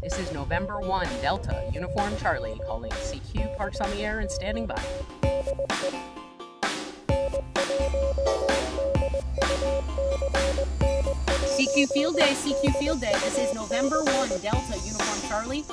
This is November 1 Delta Uniform Charlie calling CQ Parks on the Air and standing by. CQ Field Day, CQ Field Day. This is November 1 Delta Uniform Charlie.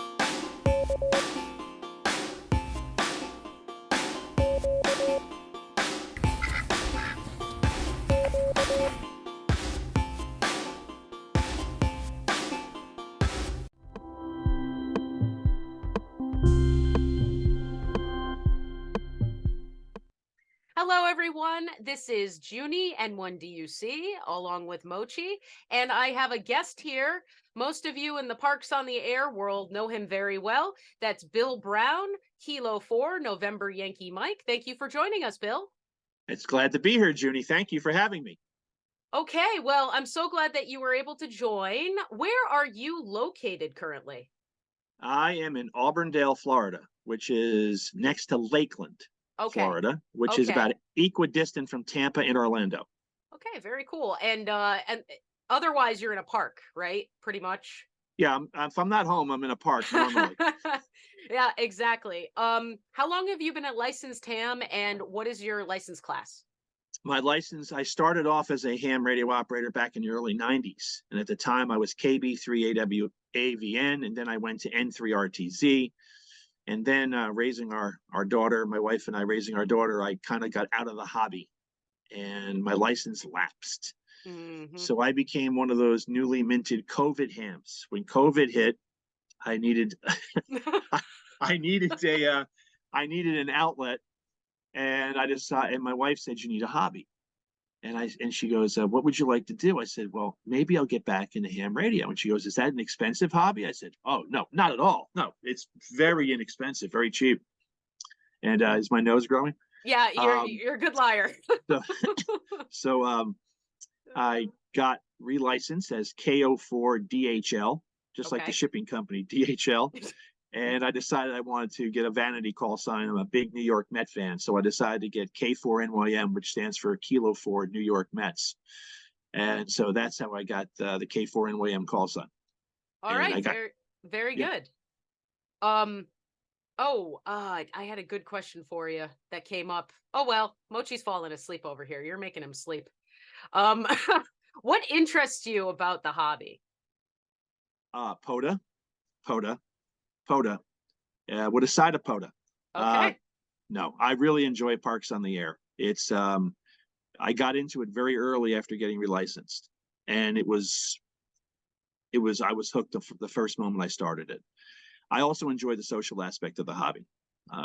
Hello, everyone. This is Junie N1DUC along with Mochi, and I have a guest here. Most of you in the Parks on the Air world know him very well. That's Bill Brown, Kilo 4, November Yankee Mike. Thank you for joining us, Bill. It's glad to be here, Junie. Thank you for having me. Okay, well, I'm so glad that you were able to join. Where are you located currently? I am in Auburndale, Florida, which is next to Lakeland, Okay. Florida, which is about equidistant from Tampa and Orlando. Okay, very cool. And otherwise you're in a park, right? Pretty much. Yeah, if I'm not home, I'm in a park normally. Yeah, exactly. How long have you been a licensed ham, and what is your license class? My license, I started off as a ham radio operator back in the early 90s. And at the time, I was KB3AWAVN, and then I went to N3RTZ. And then raising our daughter, my wife and I raising our daughter, I kind of got out of the hobby and my license lapsed. Mm-hmm. So I became one of those newly minted COVID hams. When COVID hit, I needed I needed an outlet, and I decided, and my wife said, you need a hobby. And she goes, what would you like to do? I said, well, maybe I'll get back into ham radio. And she goes, is that an expensive hobby? I said, oh, no, not at all. No, it's very inexpensive, very cheap. And is my nose growing? Yeah, you're a good liar. So I got relicensed as K4NYM, just like the shipping company, DHL. And I decided I wanted to get a vanity call sign. I'm a big New York Met fan. So I decided to get K4NYM, which stands for Kilo 4 New York Mets. And so that's how I got the K4NYM call sign. All right, very good. I had a good question for you that came up. Oh, well, Mochi's falling asleep over here. You're making him sleep. What interests you about the hobby? POTA. With a side of POTA. Okay. No, I really enjoy Parks on the Air. It's I got into it very early after getting relicensed, and I was hooked the first moment I started it. I also enjoy the social aspect of the hobby.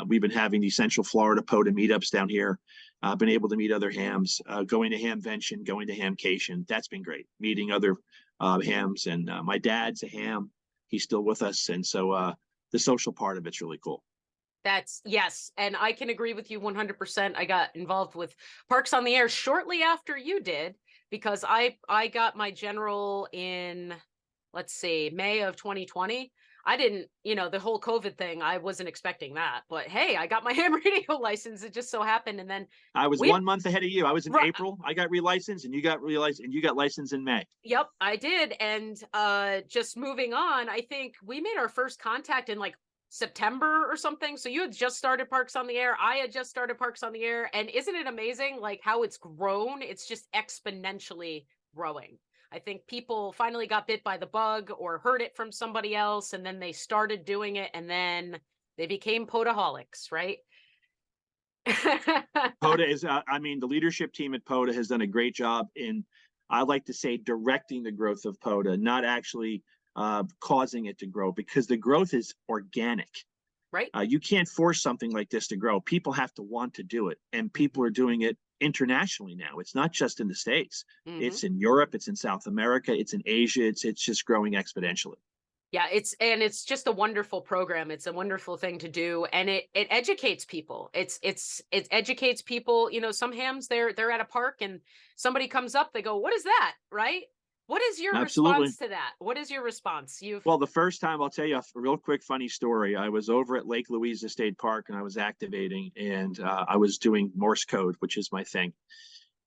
We've been having the Central Florida POTA meetups down here. I've been able to meet other hams, going to Hamvention, going to Hamcation. That's been great, meeting other hams. And my dad's a ham. He's still with us. And so the social part of it's really cool. Yes. And I can agree with you 100%. I got involved with Parks on the Air shortly after you did, because I got my general in, let's see, May of 2020. I didn't, the whole COVID thing, I wasn't expecting that. But hey, I got my ham radio license. It just so happened. And then I was 1 month ahead of you. I was in April. I got relicensed, and you got relicensed, and you got licensed in May. Yep, I did. And just moving on, I think we made our first contact in like September or something. So you had just started Parks on the Air. I had just started Parks on the Air. And isn't it amazing, like, how it's grown? It's just exponentially growing. I think people finally got bit by the bug or heard it from somebody else, and then they started doing it, and then they became POTAholics, right? POTA is, the leadership team at POTA has done a great job in, I like to say, directing the growth of POTA, not actually causing it to grow, because the growth is organic. Right. You can't force something like this to grow. People have to want to do it, and people are doing it internationally now. It's not just in the States. Mm-hmm. It's in Europe, it's in South America, it's in Asia. It's just growing exponentially. Yeah, it's just a wonderful program. It's a wonderful thing to do, and it educates people. It educates people. Some hams, they're at a park and somebody comes up, they go, "What is that?" Right? What is your response to that? What is your response? Well, the first time, I'll tell you a real quick funny story. I was over at Lake Louisa State Park, and I was activating, and I was doing Morse code, which is my thing.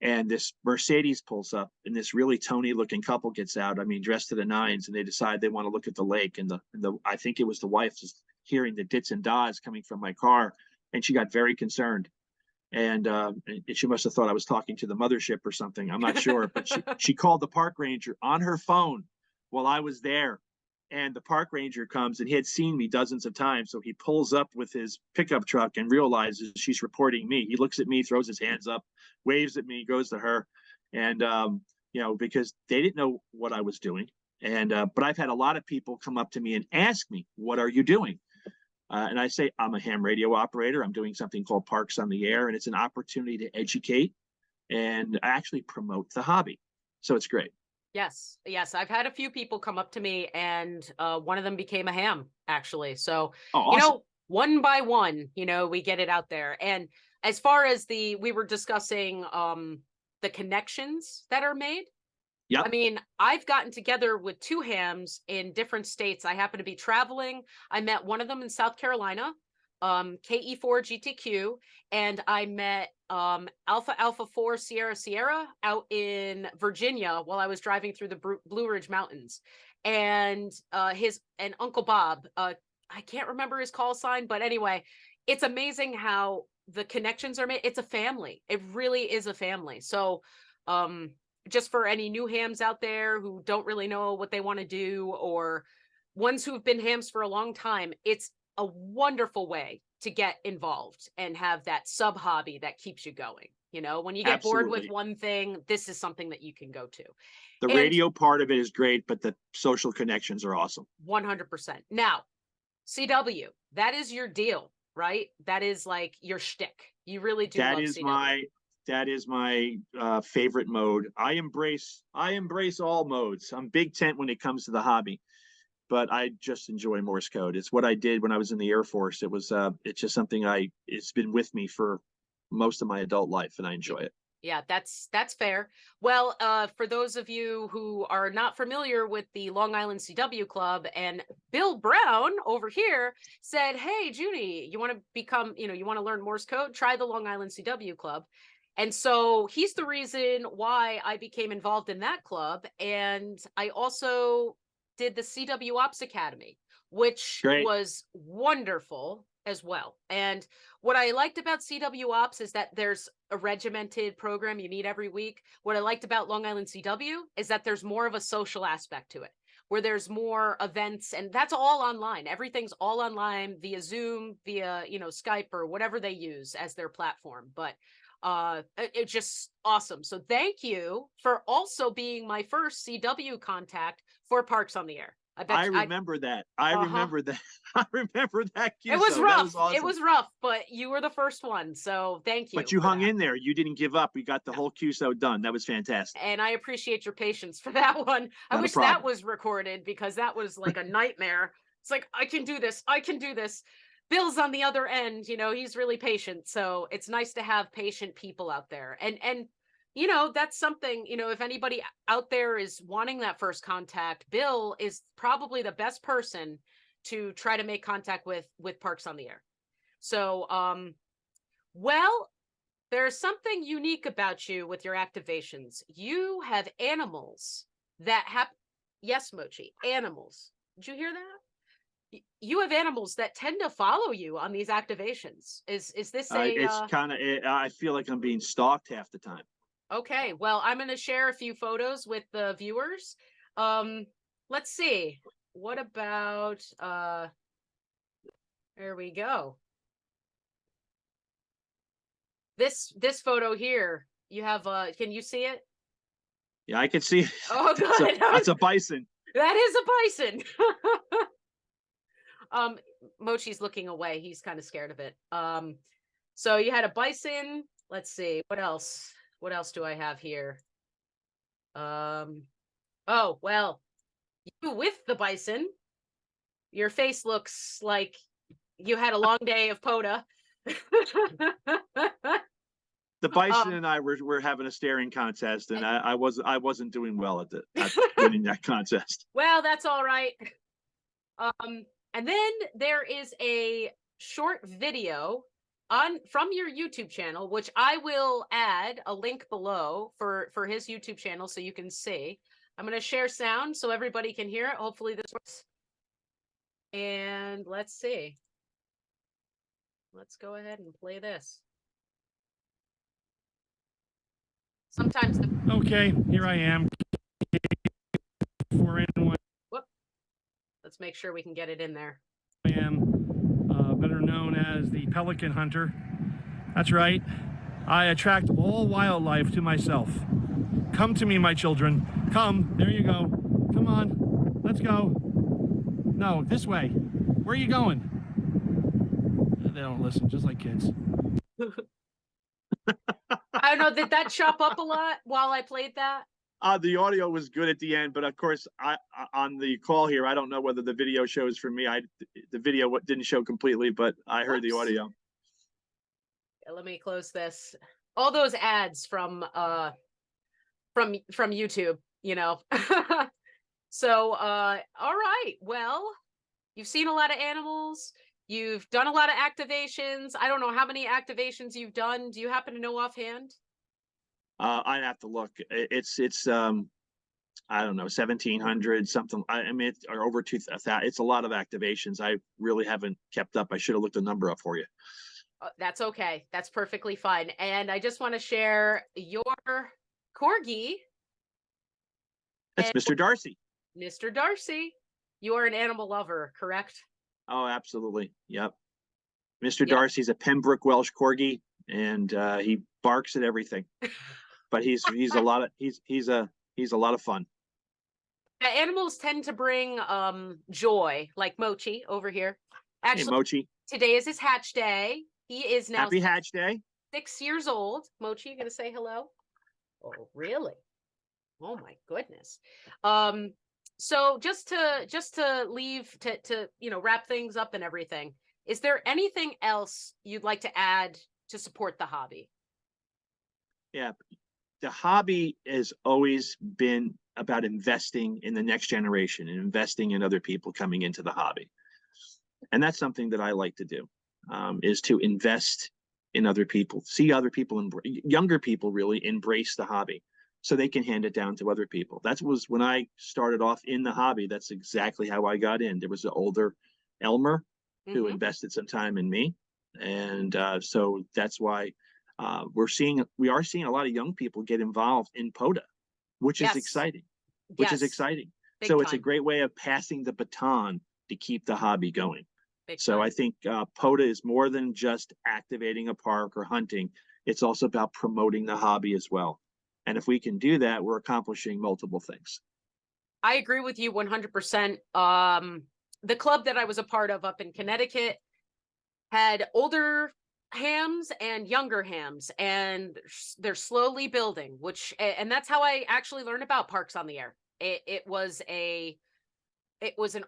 And this Mercedes pulls up, and this really Tony looking couple gets out. I mean, dressed to the nines, and they decide they want to look at the lake. And the I think it was the wife just hearing the dits and dahs coming from my car, and she got very concerned. And she must have thought I was talking to the mothership or something. I'm not sure, but she called the park ranger on her phone while I was there. And the park ranger comes, and he had seen me dozens of times. So he pulls up with his pickup truck and realizes she's reporting me. He looks at me, throws his hands up, waves at me, goes to her. And, you know, because they didn't know what I was doing. And, but I've had a lot of people come up to me and ask me, what are you doing? And I say, I'm a ham radio operator. I'm doing something called Parks on the Air, and it's an opportunity to educate and actually promote the hobby. So it's great. Yes, yes. I've had a few people come up to me, and one of them became a ham, actually. So, Oh, awesome. you know, one by one, you know, we get it out there. And as far as we were discussing the connections that are made. Yep. I mean, I've gotten together with two hams in different states. I happen to be traveling. I met one of them in South Carolina, K4NYM, and I met Alpha Alpha 4 Sierra Sierra out in Virginia while I was driving through the Blue Ridge Mountains. And and Uncle Bob, I can't remember his call sign, but anyway, it's amazing how the connections are made. It's a family. It really is a family. So just for any new hams out there who don't really know what they want to do, or ones who've been hams for a long time, it's a wonderful way to get involved and have that sub hobby that keeps you going. You know, when you get bored with one thing, this is something that you can go to. The radio part of it is great, but the social connections are awesome. 100%. Now, CW, that is your deal, right? That is like your shtick. You really do. That is my favorite mode. I embrace all modes. I'm big tent when it comes to the hobby, but I just enjoy Morse code. It's what I did when I was in the Air Force. It was it's just something it's been with me for most of my adult life, and I enjoy it. Yeah, that's fair. Well, for those of you who are not familiar with the Long Island CW Club, and Bill Brown over here said, "Hey, Junie, you want to become, you want to learn Morse code? Try the Long Island CW Club." And so he's the reason why I became involved in that club. And I also did the CW Ops Academy, which was wonderful as well. And what I liked about CW Ops is that there's a regimented program you need every week. What I liked about Long Island CW is that there's more of a social aspect to it, where there's more events, and that's all online. Everything's all online via Zoom, via, Skype, or whatever they use as their platform. But it's just awesome. So thank you for also being my first CW contact for Parks on the Air. I remember that. I remember that. I remember that. It was rough. That was awesome. It was rough, but you were the first one. So thank you. But you hung in there. You didn't give up. We got the whole QSO done. That was fantastic. And I appreciate your patience for that one. I wish that was recorded, because that was like a nightmare. It's like, I can do this. I can do this. Bill's on the other end, he's really patient. So it's nice to have patient people out there. And that's something, if anybody out there is wanting that first contact, Bill is probably the best person to try to make contact with Parks on the Air. So, well, there's something unique about you with your activations. You have animals that have, yes, Mochi, animals. Did you hear that? You have animals that tend to follow you on these activations. Is this it's kind of, I feel like I'm being stalked half the time. Okay, well, I'm going to share a few photos with the viewers. Let's see. What about, there we go. This photo here, you have, can you see it? Yeah, I can see it. Oh, good. That's a bison. That is a bison. Mochi's looking away. He's kind of scared of it. So you had a bison. Let's see. What else? What else do I have here? Oh, well, you with the bison. Your face looks like you had a long day of POTA. The bison and I were having a staring contest, and I wasn't doing well at winning that contest. Well, that's all right. And then there is a short video from your YouTube channel, which I will add a link below for his YouTube channel so you can see. I'm going to share sound so everybody can hear it. Hopefully this works. And let's see. Let's go ahead and play this. Sometimes the Okay, here I am. K4NYM. whoop. Let's make sure we can get it in there. I am better known as the Pelican Hunter. That's right. I attract all wildlife to myself. Come to me, my children. Come. There you go. Come on. Let's go. No, this way. Where are you going? They don't listen, just like kids. I don't know. Did that chop up a lot while I played that? The audio was good at the end, but of course, on the call here, I don't know whether the video shows for me. The video didn't show completely, but I heard the audio. Yeah, let me close this. All those ads from YouTube, you know. So, all right. Well, you've seen a lot of animals. You've done a lot of activations. I don't know how many activations you've done. Do you happen to know offhand? I'd have to look. It's I don't know, 1,700 something. I mean, or over 2,000. It's a lot of activations. I really haven't kept up. I should have looked the number up for you. That's okay. That's perfectly fine. And I just want to share your corgi. That's Mr. Darcy. Mr. Darcy, you are an animal lover, correct? Oh, absolutely. Yep. Mr. Darcy's a Pembroke Welsh corgi, and he barks at everything. But he's a lot of fun. Animals tend to bring joy, like Mochi over here. Actually, hey, Mochi. Today is his hatch day. He is now Happy Hatch Day. 6 years old. Mochi, you gonna say hello? Oh, really? Oh my goodness. So just to leave to wrap things up and everything, is there anything else you'd like to add to support the hobby? Yeah, the hobby has always been about investing in the next generation and investing in other people coming into the hobby. And that's something that I like to do, is to invest in other people, see other people, younger people really embrace the hobby so they can hand it down to other people. That was when I started off in the hobby. That's exactly how I got in. There was an older Elmer who invested some time in me. And so that's why we are seeing a lot of young people get involved in POTA, which is exciting, So it's a great way of passing the baton to keep the hobby going. So I think POTA is more than just activating a park or hunting. It's also about promoting the hobby as well. And if we can do that, we're accomplishing multiple things. I agree with you 100%. The club that I was a part of up in Connecticut had older hams and younger hams, and they're slowly building, and that's how I actually learned about Parks on the Air. It was an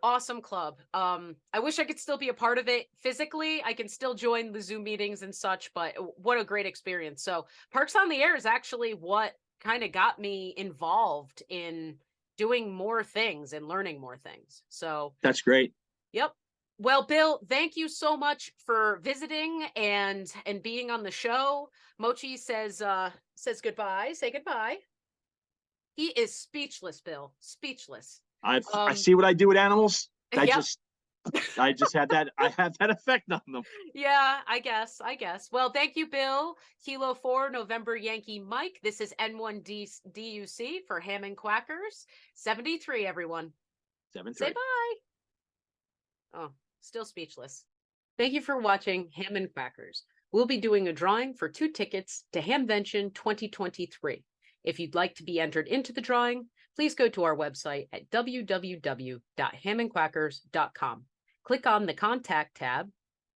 awesome club. I wish I could still be a part of it physically. I can still join the Zoom meetings and such, but what a great experience. So Parks on the Air is actually what kind of got me involved in doing more things and learning more things. So that's great. Yep. Well, Bill, thank you so much for visiting and being on the show. Mochi says goodbye. Say goodbye. He is speechless, Bill. Speechless. I see what I do with animals. I just had that. I have that effect on them. Yeah, I guess. Well, thank you, Bill. Kilo 4, November Yankee Mike. This is N1DUC for Ham and Quackers. 73, everyone. 73. Say bye. Oh, still speechless. Thank you for watching Ham and Quackers. We'll be doing a drawing for 2 tickets to Hamvention 2023. If you'd like to be entered into the drawing, please go to our website at www.hamandquackers.com. Click on the Contact tab,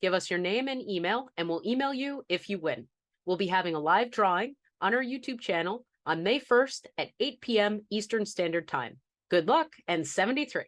give us your name and email, and we'll email you if you win. We'll be having a live drawing on our YouTube channel on May 1st at 8 p.m. Eastern Standard Time. Good luck, and 73.